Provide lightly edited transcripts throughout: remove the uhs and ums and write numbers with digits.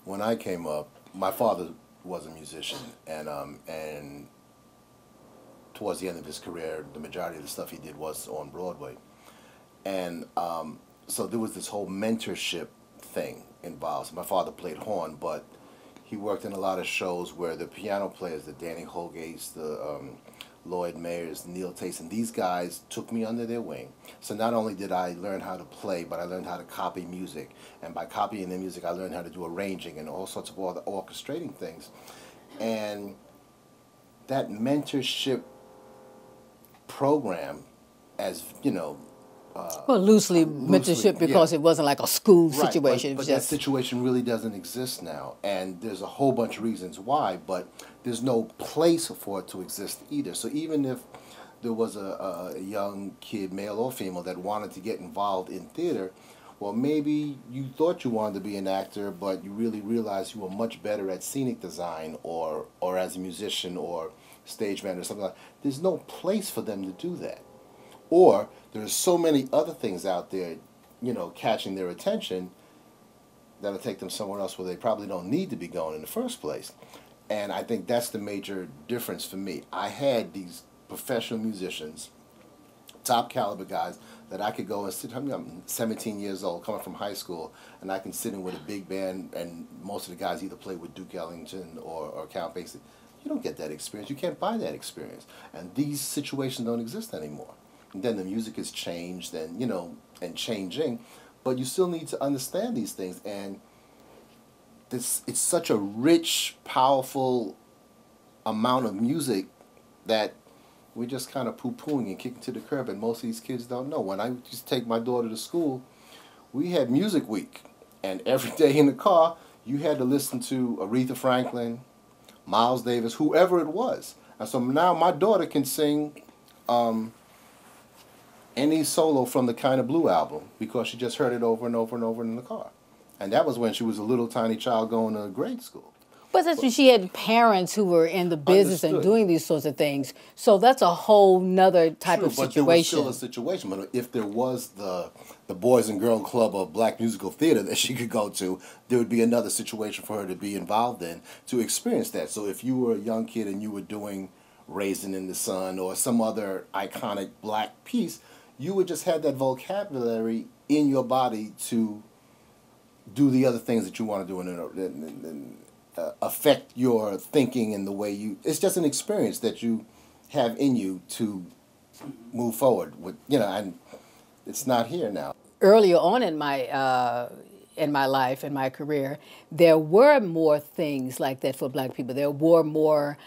When I came up, my father was a musician, and towards the end of his career, the majority of the stuff he did was on Broadway, and so there was this whole mentorship thing involved. So my father played horn, but he worked in a lot of shows where the piano players, the Danny Holgates, the Lloyd Mayers, Neil Tayson, these guys took me under their wing. So not only did I learn how to play, but I learned how to copy music. And by copying the music, I learned how to do arranging and all sorts of other orchestrating things. And that mentorship program, as you know, Well, loosely mentorship because it wasn't like a school situation. Right, but that situation really doesn't exist now, and there's a whole bunch of reasons why, but there's no place for it to exist either. So even if there was a young kid, male or female, that wanted to get involved in theater, well, maybe you thought you wanted to be an actor, but you really realized you were much better at scenic design or as a musician or stage manager or something like that. There's no place for them to do that. Or there's so many other things out there, you know, catching their attention that'll take them somewhere else where they probably don't need to be going in the first place. And I think that's the major difference for me. I had these professional musicians, top caliber guys, that I could go and sit. I mean, I'm 17 years old, coming from high school, and I can sit in with a big band, and most of the guys either play with Duke Ellington or Count Basie. You don't get that experience. You can't buy that experience. And these situations don't exist anymore. And then the music has changed and, you know, and changing, but you still need to understand these things. And it's such a rich, powerful amount of music that we're just kind of poo-pooing and kicking to the curb, and most of these kids don't know. When I used to take my daughter to school, we had Music Week, and every day in the car, you had to listen to Aretha Franklin, Miles Davis, whoever it was. And so now my daughter can sing any solo from the Kind of Blue album because she just heard it over and over and over in the car. And that was when she was a little tiny child going to grade school. But that's when she had parents who were in the business and doing these sorts of things. So that's a whole nother type of situation. But there was still a situation. But if there was the Boys and Girl Club of Black Musical Theater that she could go to, there would be another situation for her to be involved in to experience that. So if you were a young kid and you were doing Raisin in the Sun or some other iconic black piece, you would just have that vocabulary in your body to do the other things that you want to do and affect your thinking and the way you. It's just an experience that you have in you to move forward with, you know, and it's not here now. Earlier on in my life, in my career, there were more things like that for Black people. There were more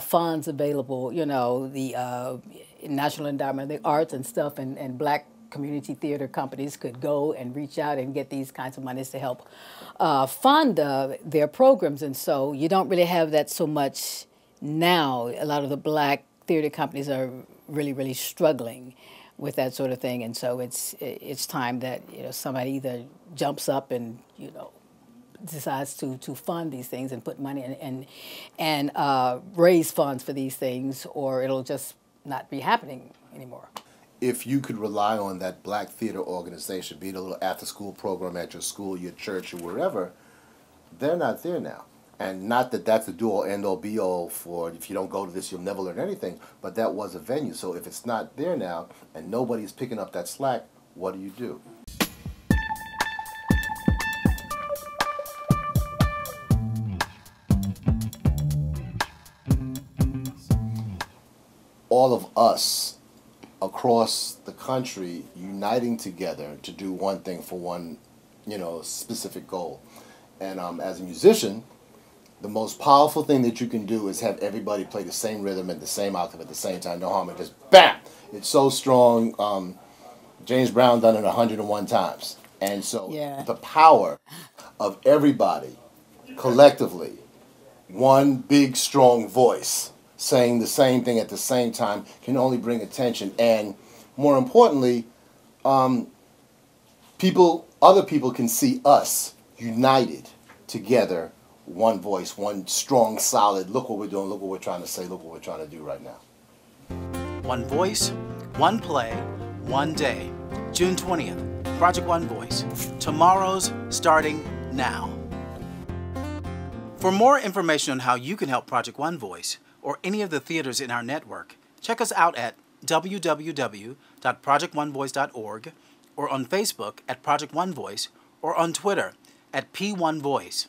funds available, you know, the National Endowment of the Arts and stuff, and Black community theater companies could go and reach out and get these kinds of monies to help fund their programs. And so you don't really have that so much now. A lot of the Black theater companies are really, really struggling with that sort of thing. And so it's time that, you know, somebody either jumps up and, you know, decides to fund these things and put money in and raise funds for these things, or it'll just not be happening anymore. If you could rely on that Black theater organization, be it a little after-school program at your school, your church, or wherever, they're not there now. And not that that's the do-all, end-all, be-all for if you don't go to this, you'll never learn anything, but that was a venue. So if it's not there now and nobody's picking up that slack, what do you do? All of us across the country uniting together to do one thing for one, you know, specific goal. And as a musician, the most powerful thing that you can do is have everybody play the same rhythm and the same octave at the same time, no harmony, just bam! It's so strong. James Brown done it 101 times. And so the power of everybody collectively, one big strong voice, saying the same thing at the same time can only bring attention, and more importantly, other people can see us united together, one voice, one strong, solid. Look what we're doing. Look what we're trying to say. Look what we're trying to do right now. One voice, one play, one day. June 20th. Project One Voice. Tomorrow's starting now. For more information on how you can help Project One Voice or any of the theaters in our network, check us out at www.project1voice.org or on Facebook at Project One Voice or on Twitter at P1Voice.